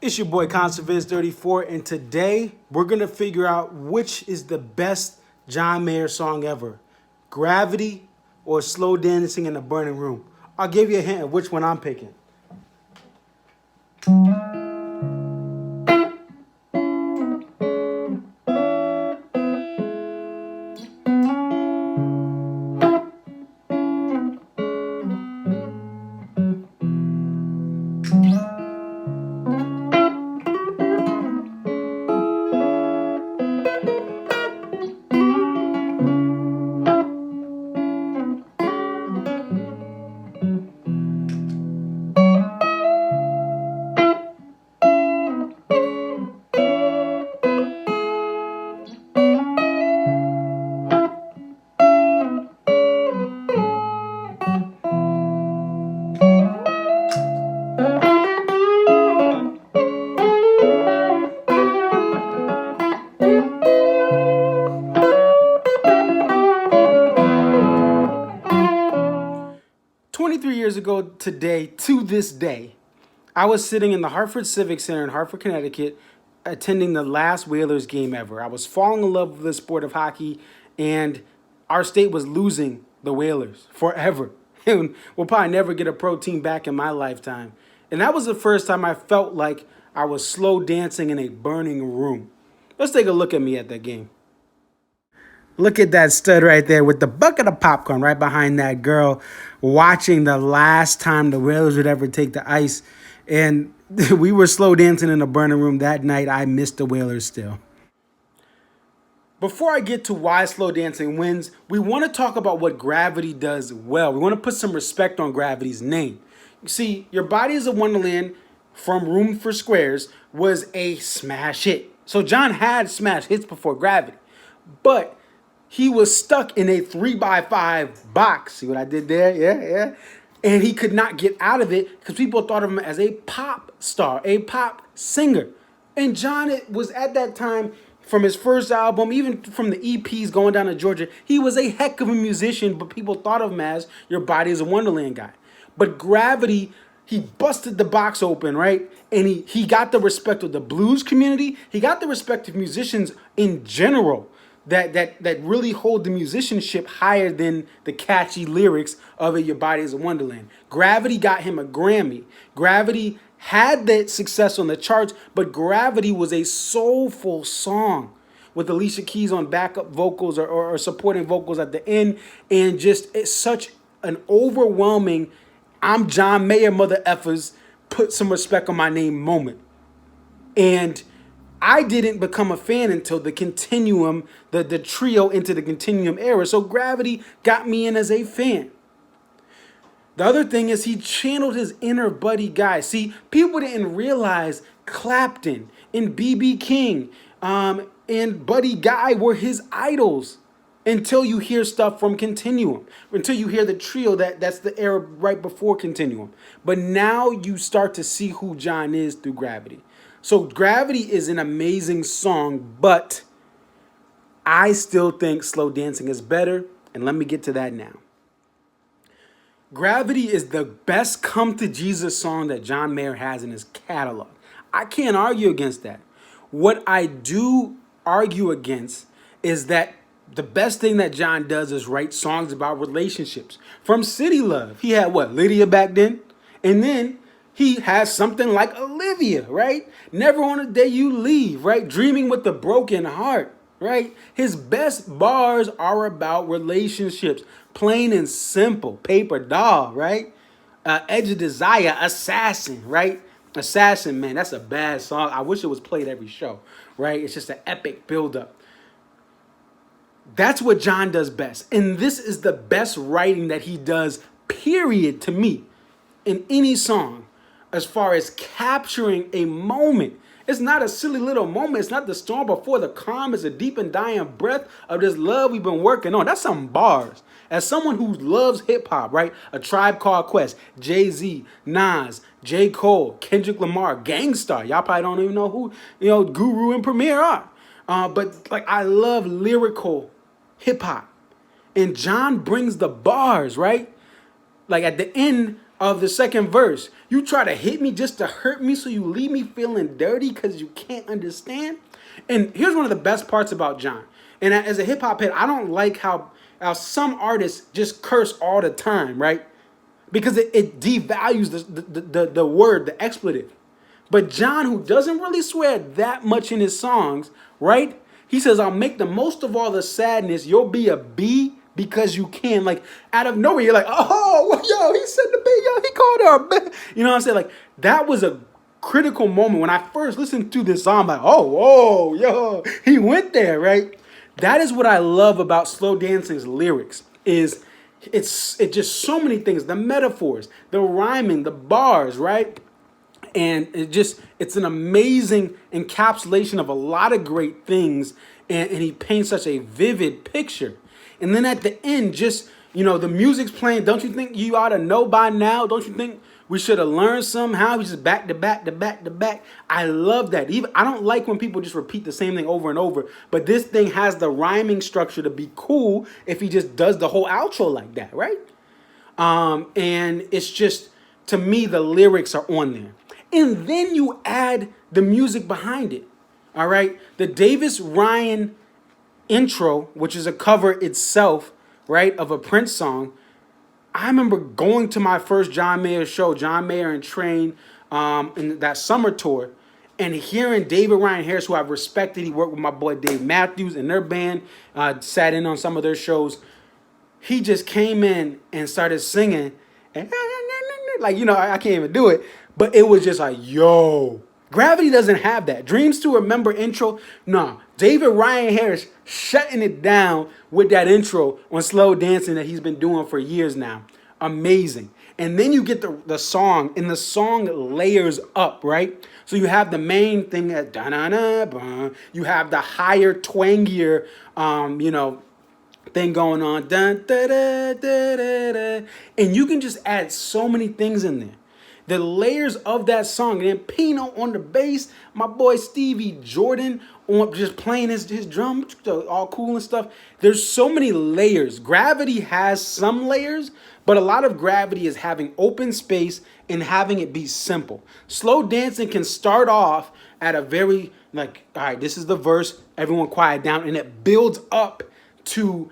It's your boy ConserViz34, and today we're gonna figure out which is the best John Mayer song ever: Gravity or Slow Dancing in a Burning Room. I'll give you a hint of which one I'm picking. 23 years ago today, to this day, I was sitting in the Hartford Civic Center in Hartford, Connecticut, attending the last Whalers game ever. I was falling in love with the sport of hockey, and our state was losing the Whalers forever. And we'll probably never get a pro team back in my lifetime. And that was the first time I felt like I was slow dancing in a burning room. Let's take a look at me at that game. Look at that stud right there with the bucket of popcorn right behind that girl, watching the last time the Whalers would ever take the ice. And we were slow dancing in a burning room that night. I missed the Whalers still. Before I get to why slow dancing wins, we want to talk about what Gravity does well. We want to put some respect on Gravity's name. You see, Your Body is a Wonderland from Room for Squares was a smash hit. So John had smash hits before Gravity. But he was stuck in a 3x5 box. See what I did there? Yeah. And he could not get out of it because people thought of him as a pop star, a pop singer. And John was at that time, from his first album, even from the EPs going down to Georgia, he was a heck of a musician, but people thought of him as Your Body is a Wonderland guy. But Gravity, he busted the box open, right? And he got the respect of the blues community. He got the respect of musicians in general that really hold the musicianship higher than the catchy lyrics of Your Body is a Wonderland. Gravity got him a Grammy. Gravity had that success on the charts, but Gravity was a soulful song with Alicia Keys on backup vocals or supporting vocals at the end, and just it's such an overwhelming, I'm John Mayer, mother effers, put some respect on my name moment. And I didn't become a fan until the Continuum, the trio into the Continuum era. So Gravity got me in as a fan. The other thing is he channeled his inner Buddy Guy. See, people didn't realize Clapton and B.B. King and Buddy Guy were his idols until you hear stuff from Continuum, until you hear the trio that's the era right before Continuum. But now you start to see who John is through Gravity. So Gravity is an amazing song, but I still think Slow Dancing is better, and let me get to that now. Gravity is the best Come to Jesus song that John Mayer has in his catalog. I can't argue against that. What I do argue against is that the best thing that John does is write songs about relationships. From City Love, he had what, Lydia back then? And then he has something like Olivia, right? Never on a Day You Leave, right? Dreaming with a Broken Heart, right? His best bars are about relationships, plain and simple. Paper Doll, right? Edge of Desire, Assassin, right? Assassin, man, that's a bad song. I wish it was played every show, right? It's just an epic buildup. That's what John does best. And this is the best writing that he does, period, to me, in any song, as far as capturing a moment. It's not a silly little moment. It's not the storm before the calm. It's a deep and dying breath of this love we've been working on. That's some bars. As someone who loves hip hop, right? A Tribe Called Quest, Jay-Z, Nas, J. Cole, Kendrick Lamar, Gang Starr. Y'all probably don't even know who, Guru and Premier are. But like, I love lyrical hip hop. And John brings the bars, right? Like at the end of the second verse. You try to hit me just to hurt me so you leave me feeling dirty because you can't understand. And here's one of the best parts about John. And as a hip hop head, I don't like how some artists just curse all the time, right? Because it devalues the word, the expletive. But John, who doesn't really swear that much in his songs, right? He says, I'll make the most of all the sadness. You'll be a B because you can. Like, out of nowhere, you're like, oh, yo, he said the B, yo, he called her a B. You know what I'm saying? Like, that was a critical moment. When I first listened to this song, I'm like, oh, yo, he went there, right? That is what I love about Slow Dancing's lyrics is it's just so many things, the metaphors, the rhyming, the bars, right? And it's an amazing encapsulation of a lot of great things, and he paints such a vivid picture. And then at the end, just, the music's playing. Don't you think you ought to know by now? Don't you think we should have learned somehow? We just back to back to back to back. I love that. Even I don't like when people just repeat the same thing over and over, but this thing has the rhyming structure to be cool if he just does the whole outro like that, right? And it's just, to me, the lyrics are on there. And then you add the music behind it. All right. The Davis Ryan intro, which is a cover itself, right, of a Prince song. I remember going to my first John Mayer show, John Mayer and Train, in that summer tour, and hearing David Ryan Harris, who I've respected. He worked with my boy Dave Matthews and their band, sat in on some of their shows. He just came in and started singing, and like, I can't even do it. But it was just like, yo, Gravity doesn't have that. Dreams to Remember intro, no. David Ryan Harris shutting it down with that intro on Slow Dancing that he's been doing for years now. Amazing. And then you get the song, and the song layers up, right? So you have the main thing at da-na-na-ba. You have the higher, twangier, thing going on. Dun, da, da, da, da, da. And you can just add so many things in there. The layers of that song, and then Pino on the bass, my boy Stevie Jordan on just playing his drum, all cool and stuff. There's so many layers. Gravity has some layers, but a lot of Gravity is having open space and having it be simple. Slow Dancing can start off at a very, like, all right, this is the verse, everyone quiet down, and it builds up to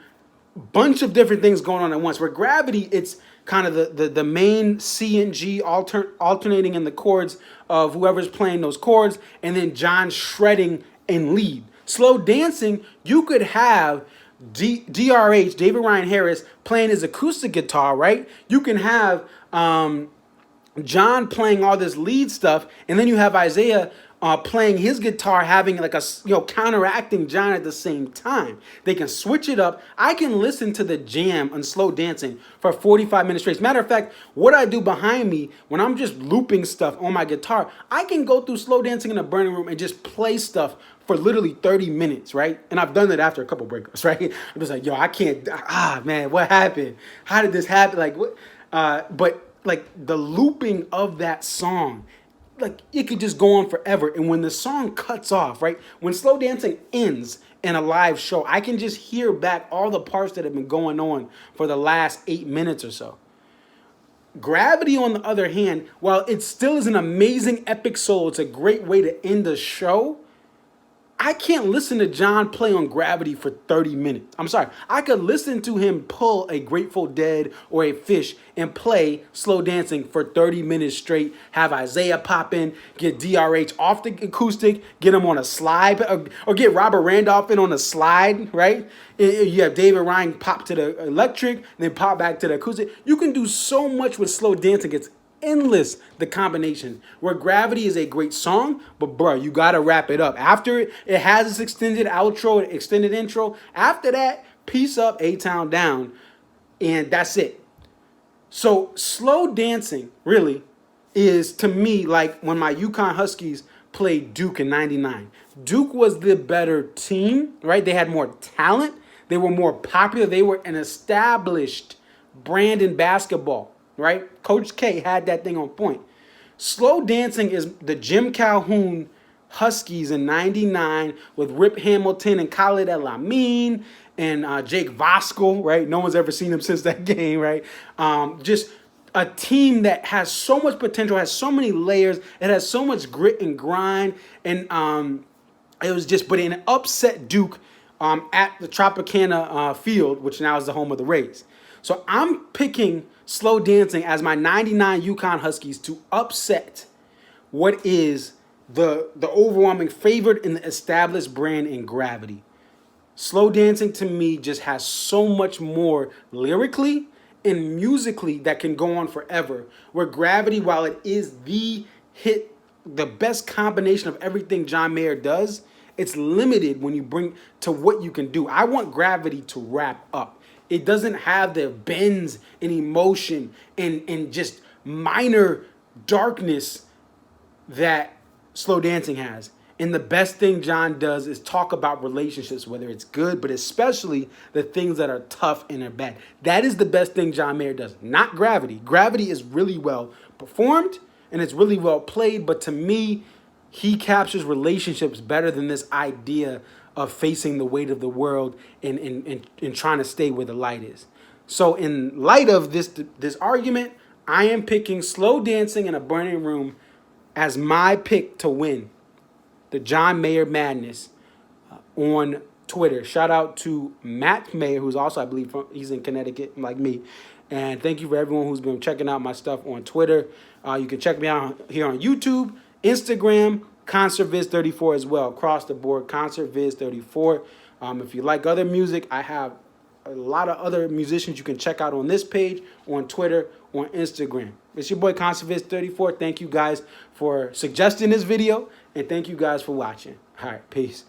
a bunch of different things going on at once. Where Gravity, it's kind of the main C and G alternating in the chords of whoever's playing those chords, and then John shredding and lead. Slow Dancing, you could have DRH, David Ryan Harris, playing his acoustic guitar, right? You can have John playing all this lead stuff, and then you have Isaiah playing his guitar, having like counteracting John at the same time. They can switch it up. I can listen to the jam on Slow Dancing for 45 minutes straight. Matter of fact, what I do behind me when I'm just looping stuff on my guitar, I can go through Slow Dancing in a burning room and just play stuff for literally 30 minutes, right? And I've done that after a couple breakups, right? I'm just like, yo, I can't, man, what happened? How did this happen? Like, what? But like the looping of that song, like it could just go on forever. And when the song cuts off, right? When Slow Dancing ends in a live show, I can just hear back all the parts that have been going on for the last 8 minutes or so. Gravity, on the other hand, while it still is an amazing epic solo, it's a great way to end the show. I can't listen to John play on Gravity for 30 minutes. I'm sorry. I could listen to him pull a Grateful Dead or a Fish and play Slow Dancing for 30 minutes straight, have Isaiah pop in, get DRH off the acoustic, get him on a slide, or get Robert Randolph in on a slide, right? You have David Ryan pop to the electric, then pop back to the acoustic. You can do so much with Slow Dancing. It's endless, the combination. Where Gravity is a great song, but bro, you gotta wrap it up. After it has its extended outro, extended intro. After that, peace up, A-Town down, and that's it. So Slow Dancing really is, to me, like when my UConn Huskies played Duke in '99. Duke was the better team, right? They had more talent. They were more popular. They were an established brand in basketball. Right? Coach K had that thing on point. Slow Dancing is the Jim Calhoun Huskies in '99 with Rip Hamilton and Khalid El-Amin and Jake Voskuhl, right? No one's ever seen him since that game, right? Just a team that has so much potential, has so many layers, it has so much grit and grind, and it was just, but an upset Duke at the Tropicana field, which now is the home of the Rays. So I'm picking Slow Dancing as my 99 UConn Huskies to upset what is the overwhelming favorite in the established brand in Gravity. Slow Dancing to me just has so much more lyrically and musically that can go on forever. Where Gravity, while it is the hit, the best combination of everything John Mayer does, it's limited when you bring to what you can do. I want Gravity to wrap up. It doesn't have the bends and emotion and just minor darkness that Slow Dancing has. And the best thing John does is talk about relationships, whether it's good, but especially the things that are tough and are bad. That is the best thing John Mayer does, not Gravity. Gravity is really well performed and it's really well played, but to me, he captures relationships better than this idea of facing the weight of the world and trying to stay where the light is. So in light of this argument, I am picking Slow Dancing in a Burning Room as my pick to win the John Mayer Madness on Twitter. Shout out to Matt Mayer, who's also, I believe, he's in Connecticut like me. And thank you for everyone who's been checking out my stuff on Twitter. You can check me out here on YouTube, Instagram, ConcertViz34 as well. Across the board, ConcertViz34. If you like other music, I have a lot of other musicians you can check out on this page, on Twitter, on Instagram. It's your boy ConcertViz34. Thank you guys for suggesting this video, and thank you guys for watching. All right, peace.